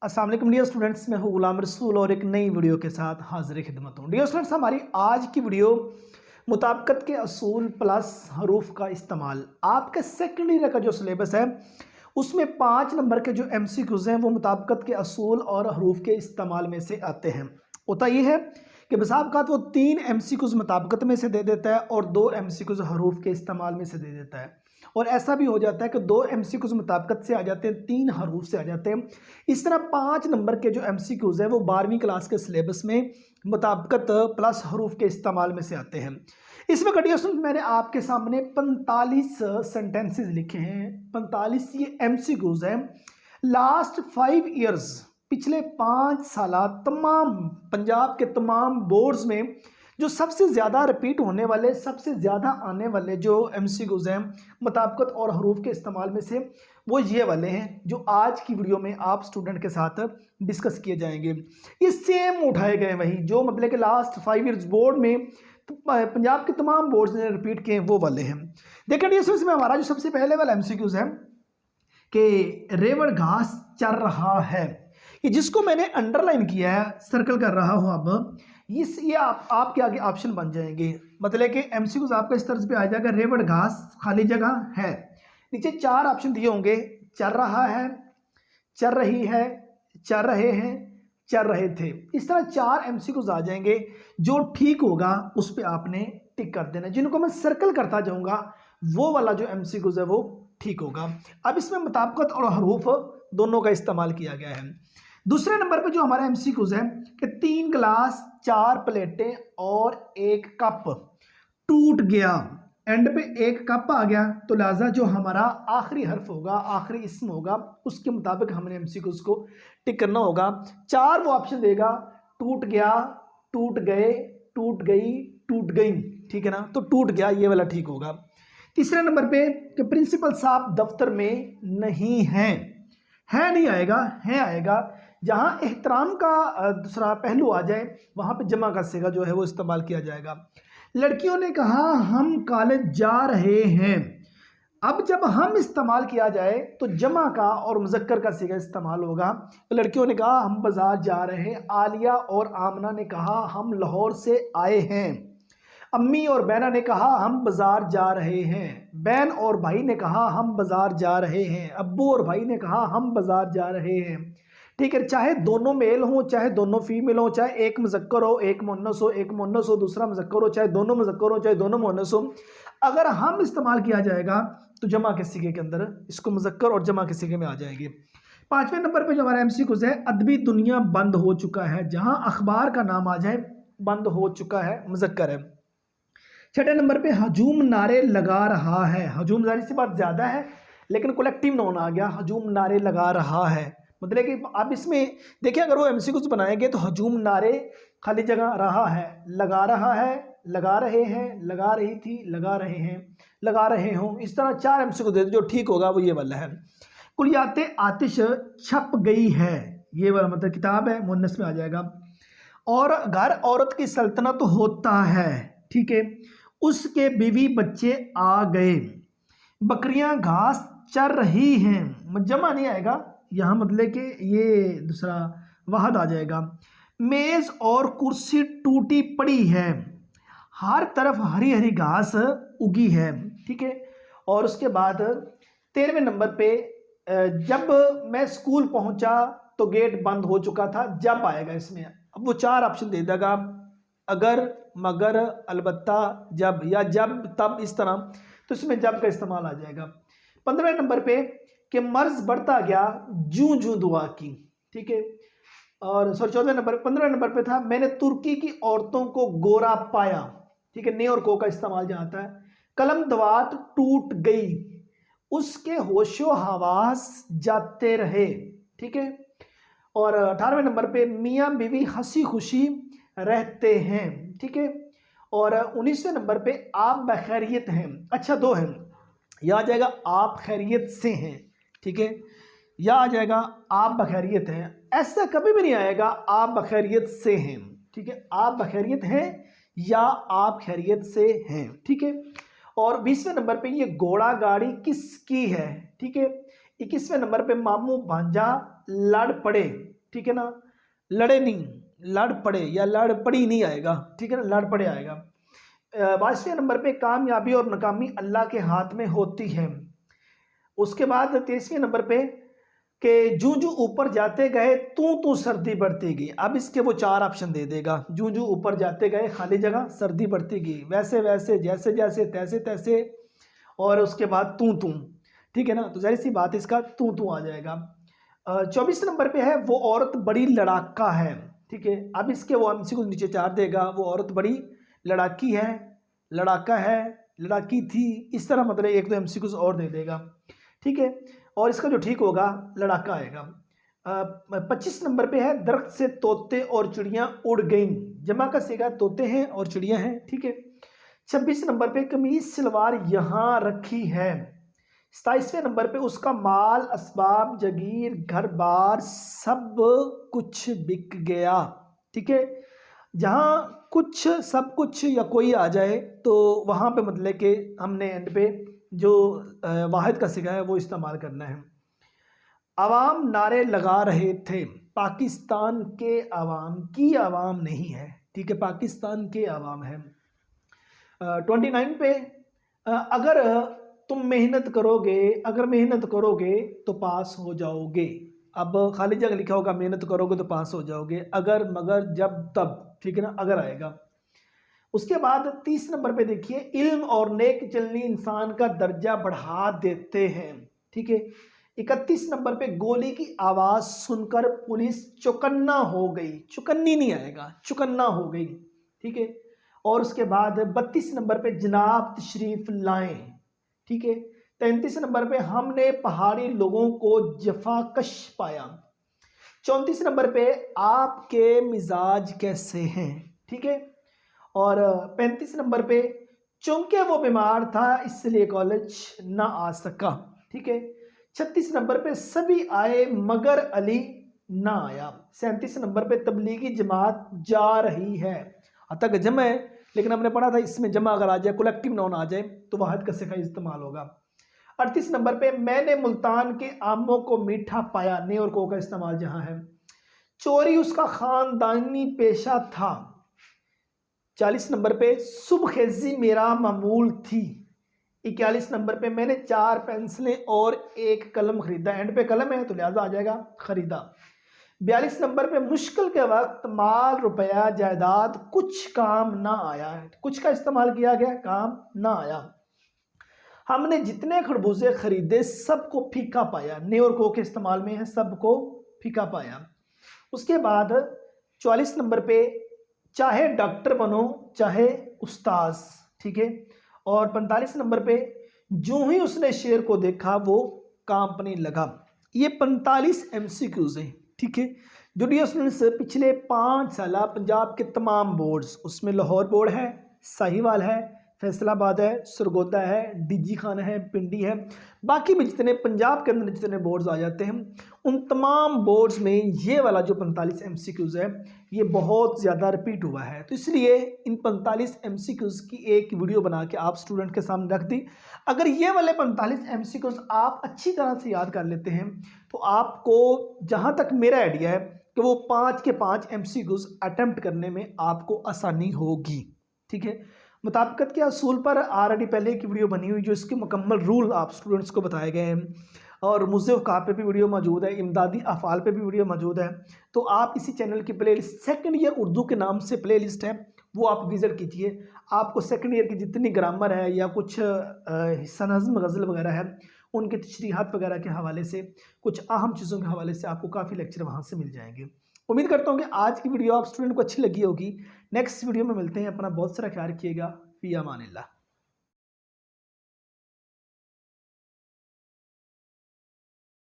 अस्सलाम वालेकुम dear students, मैं हूं गुलाम रसूल और एक नई वीडियो के साथ हाजिर खिदमत हूं। डियर स्टूडेंट्स, हमारी आज की वीडियो मुताबिकत के असूल प्लस हरूफ का इस्तेमाल। आपके सेकेंड ईयर का जो सिलेबस है उसमें 5 नंबर के जो MCQs हैं वो मुताबिकत के असूल और हरूफ के इस्तेमाल में से आते हैं। होता ये है कि बसाबकात वो 3 MCQs मुताबिकत में से दे देता है और 2 MCQs हरूफ के इस्तेमाल में से दे देता है, और ऐसा भी हो जाता है कि 2 MCQs मुताबिकत से आ जाते हैं, 3 हरूफ से आ जाते हैं। इस तरह 5 नंबर के जो MCQs हैं वो 12वीं क्लास के सिलेबस में मुताबिकत प्लस हरूफ के इस्तेमाल में से आते हैं। इस वक्त मैंने आपके सामने 45 सेंटेंसेस लिखे हैं। 45 ये MCQs हैं। लास्ट 5 ईयर्स, पिछले 5 साल तमाम पंजाब के तमाम बोर्ड्स में जो सबसे ज़्यादा रिपीट होने वाले, सबसे ज़्यादा आने वाले जो MCQs हैं मुताबिकत और हरूफ के इस्तेमाल में से, वो ये वाले हैं जो आज की वीडियो में आप स्टूडेंट के साथ डिस्कस किए जाएंगे। ये सेम उठाए गए वही जो मतलब कि लास्ट 5 ईयर्स बोर्ड में पंजाब के तमाम बोर्ड्स ने रिपीट किए, वो वाले हैं। देखिए इसमें हमारा जो सबसे पहले वाला MCQs है कि रेवड़ घास चर रहा है, ये जिसको मैंने अंडरलाइन किया है, सर्कल कर रहा हूं। अब ये आपके आगे ऑप्शन बन जाएंगे, मतलब कि MCQs आपका इस तरह पे आ जाएगा। रेवड़ घास खाली जगह है, नीचे 4 ऑप्शन दिए होंगे, चर रहा है, चर रही है, चर रहे हैं, चर रहे थे। इस तरह 4 MCQs आ जाएंगे। जो ठीक होगा उस पर आपने टिक कर देना, जिनको मैं सर्कल करता जाऊंगा वो वाला जो MCQs है वो ठीक होगा। अब इसमें मुताबिकत और हरूफ दोनों का इस्तेमाल किया गया है। दूसरे नंबर पे जो हमारा MCQs है कि 3 गिलास, 4 प्लेटें और 1 कप टूट गया। एंड पे 1 कप आ गया तो लिहाजा जो हमारा आखिरी हर्फ होगा, आखिरी इस्म होगा, उसके मुताबिक हमने MCQs को टिक करना होगा। 4 वो ऑप्शन देगा, टूट गया, टूट गए, टूट गई, टूट गई, ठीक है ना। तो टूट गया ये वाला ठीक होगा। तीसरे नंबर पे कि प्रिंसिपल साहब दफ्तर में नहीं है नहीं आएगा, है आएगा। जहां एहतराम का दूसरा पहलू आ जाए वहां पे जमा का सिगा जो है वो इस्तेमाल किया जाएगा। लड़कियों ने कहा हम कॉलेज जा रहे हैं। अब जब हम इस्तेमाल किया जाए तो जमा का और मुज़क्कर का सिगा इस्तेमाल होगा। तो लड़कियों ने कहा हम बाजार जा रहे हैं। आलिया और आमना ने कहा हम लाहौर से आए हैं। अम्मी और बहना ने कहा हम बाजार जा रहे हैं। बहन और भाई ने कहा हम बाजार जा रहे हैं। अब्बू और भाई ने कहा हम बाजार जा रहे हैं। ठीक है, चाहे दोनों मेल हो, चाहे दोनों फीमेल हो, चाहे एक मुज़क्कर हो, एक मुन्नस हो, एक मुन्नस हो दूसरा मुज़क्कर हो, चाहे दोनों मुज़क्कर हो, चाहे दोनों मुन्नस हो, अगर हम इस्तेमाल किया जाएगा तो जमा के सिगे के अंदर इसको मुज़क्कर और जमा के सिगे में आ जाएंगे। 5वें नंबर पे जो हमारा MCQs है, अदबी दुनिया बंद हो चुका है। जहां अखबार का नाम आ जाए बंद हो चुका है, मुज़क्कर है। 6ठे नंबर पे हजूम नारे लगा रहा है। हजूम जाहिर सी बात ज्यादा है लेकिन कलेक्टिव नोन आ गया, हजूम नारे लगा रहा है। मतलब कि अब इसमें देखिए अगर वो MCQs बनाएंगे तो हजूम नारे खाली जगह रहा है, लगा रहा है, लगा रहे हैं, लगा रही थी, लगा रहे हैं, लगा रहे हों, इस तरह 4 MCQs दे। जो ठीक होगा वो ये वाला है। कुलियाते आतिश छप गई है, ये वाला मतलब किताब है, मुन्नस में आ जाएगा। और घर औरत की सल्तनत होता है, ठीक है। उसके बीवी बच्चे आ गए। बकरियां घास चर रही हैं, जमा नहीं आएगा यहां, मतलब कि ये दूसरा वाहद आ जाएगा। मेज और कुर्सी टूटी पड़ी है। हर तरफ हरी हरी घास उगी है, ठीक है। और उसके बाद 13वें नंबर पे जब मैं स्कूल पहुंचा तो गेट बंद हो चुका था, जब आएगा इसमें। अब वो 4 ऑप्शन दे देगा, अगर, मगर, अलबत्ता, जब, या जब, तब, इस तरह। तो इसमें जब का इस्तेमाल आ जाएगा। 15वें नंबर पे कि मर्ज बढ़ता गया जूं जूं दुआ की, ठीक है। और 15वें नंबर पे था मैंने तुर्की की औरतों को गोरा पाया, ठीक है। ने और को का इस्तेमाल जहां आता है। कलम दवात टूट गई, उसके होशो हवास जाते रहे, ठीक है। और 18वें नंबर पे मियाँ बीवी हंसी खुशी रहते हैं, ठीक है। और 19वें नंबर पे आप बखैरियत हैं। अच्छा 2 हैं, या आ जाएगा आप खैरियत से हैं, ठीक है, या आ जाएगा आप बखैरियत हैं। ऐसा कभी भी नहीं आएगा आप बखैरियत से हैं, ठीक है। आप बखैरियत हैं या आप खैरियत से हैं, ठीक है। और 20वें नंबर पे ये घोड़ा गाड़ी किसकी है, ठीक है। 21वें नंबर पे मामू भांजा लड़ पड़े, ठीक है ना, लड़े नहीं, लड़ पड़े या लड़ पड़ी नहीं आएगा, ठीक है ना, लड़ पड़े आएगा। 22वें नंबर पे कामयाबी और नाकामी अल्लाह के हाथ में होती है। उसके बाद 23वें नंबर पे कि जूं जूं ऊपर जाते गए तू सर्दी बढ़ती गई। अब इसके वो 4 ऑप्शन दे देगा, जूं जूं ऊपर जाते गए खाली जगह सर्दी बढ़ती गई, वैसे वैसे, जैसे जैसे, तैसे तैसे, और उसके बाद तू, ठीक है ना, तो जाहिर सी बात इसका तू आ जाएगा। 24 नंबर पे है वो औरत बड़ी लड़ाका है, ठीक है। अब इसके वो एमसीक्यू नीचे 4 देगा, वो औरत बड़ी लड़ाकी है, लड़ाका है, लड़ाकी थी, इस तरह मतलब 1-2 एमसीक्यूज और दे देगा, ठीक है। और इसका जो ठीक होगा लड़ाका आएगा। 25 नंबर पे है दरख्त से तोते और चिड़ियां उड़ गईं, जमा का सीगा तोते हैं और चिड़ियां हैं, ठीक है। 26 नंबर पे कमीज सलवार यहां रखी है। 27वें नंबर पे उसका माल असबाब जगीर घर बार सब कुछ बिक गया, ठीक है। जहाँ कुछ सब कुछ या कोई आ जाए तो वहाँ पे मतलब कि हमने एंड पे जो वाहिद का सिगा है वो इस्तेमाल करना है। अवाम नारे लगा रहे थे, पाकिस्तान के अवाम की आवाम नहीं है, ठीक है, पाकिस्तान के अवाम है। 29 पे अगर तुम मेहनत करोगे, अगर मेहनत करोगे तो पास हो जाओगे। अब खाली जगह लिखा होगा मेहनत करोगे तो पास हो जाओगे, अगर मगर जब तब, ठीक है ना, अगर आएगा। उसके बाद 30 नंबर पे देखिए इल्म और नेक चलनी इंसान का दर्जा बढ़ा देते हैं, ठीक है। 31 नंबर पे गोली की आवाज सुनकर पुलिस चौकन्ना हो गई, चौकन्नी नहीं आएगा, चौकन्ना हो गई, ठीक है। और उसके बाद 32 नंबर पे जनाब तशरीफ लाएं, ठीक है। 33 नंबर पे हमने पहाड़ी लोगों को जफाकश पाया। 34 नंबर पे आपके मिजाज कैसे हैं, ठीक है। और 35 नंबर पे चूंकि वो बीमार था इसलिए कॉलेज ना आ सका, ठीक है। 36 नंबर पे सभी आए मगर अली ना आया। 37 नंबर पे तबलीगी जमात जा रही है, अतः जमा है लेकिन हमने पढ़ा था इसमें जमा अगर आ जाए, कलेक्टिव नाउन आ जाए तो वाहिद का सिगा इस्तेमाल होगा। 38 नंबर पे मैंने मुल्तान के आमों को मीठा पाया, ने और को का इस्तेमाल जहां है। चोरी उसका खानदानी पेशा था। 40 नंबर पे सुबखेजी मेरा मामूल थी। 41 नंबर पे मैंने 4 पेंसिलें और 1 कलम खरीदा, एंड पे कलम है तो लिहाजा आ जाएगा खरीदा। 42 नंबर पे मुश्किल के वक्त माल रुपया जायदाद कुछ काम ना आया, कुछ का इस्तेमाल किया गया, काम ना आया। हमने जितने खरबूजे खरीदे सबको फीका पाया, ने और को के इस्तेमाल में है, सबको फीका पाया। उसके बाद 44 नंबर पे चाहे डॉक्टर बनो चाहे उस्ताद, ठीक है। और 45 नंबर पे जो ही उसने शेर को देखा वो कांपने लगा। ये 45 एमसीक्यूज हैं, ठीक है। जो डी स्टूडेंट्स पिछले 5 साल पंजाब के तमाम बोर्ड्स, उसमें लाहौर बोर्ड है, साहिवाल है, फैसलाबाद है, सरगोदा है, डीजी खाना है, पिंडी है, बाकी भी जितने पंजाब के अंदर जितने बोर्ड्स आ जाते हैं उन तमाम बोर्ड्स में ये वाला जो 45 एमसीक्यूज है ये बहुत ज़्यादा रिपीट हुआ है। तो इसलिए इन 45 एमसीक्यूज की एक वीडियो बना के आप स्टूडेंट के सामने रख दी। अगर ये वाले 45 एमसीक्यूज आप अच्छी तरह से याद कर लेते हैं तो आपको, जहाँ तक मेरा आइडिया है कि वो 5 के 5 एमसीक्यूज अटेम्प्ट करने में आपको आसानी होगी, ठीक है। मुताबिकत के असूल पर ऑलरेडी पहले की वीडियो बनी हुई जो इसके मुकम्मल रूल आप स्टूडेंट्स को बताए गए हैं, और मुज़फ़ का पे भी वीडियो मौजूद है, इमदादी अफ़ाल पे भी वीडियो मौजूद है। तो आप इसी चैनल की प्लेलिस्ट सेकंड ईयर उर्दू के नाम से प्लेलिस्ट है, वो आप विज़िट कीजिए। आपको सेकंड ईयर की जितनी ग्रामर है या कुछ हिस्सा नज़्म गज़ल वगैरह है उनके तशरीहात वगैरह के हवाले से, कुछ अहम चीज़ों के हवाले से आपको काफ़ी लेक्चर वहाँ से मिल जाएंगे। उम्मीद करता हूँ कि आज की वीडियो आप स्टूडेंट को अच्छी लगी होगी। नेक्स्ट वीडियो में मिलते हैं, अपना बहुत सारा ख्याल रखिएगा। फ़ी अमानिल्लाह।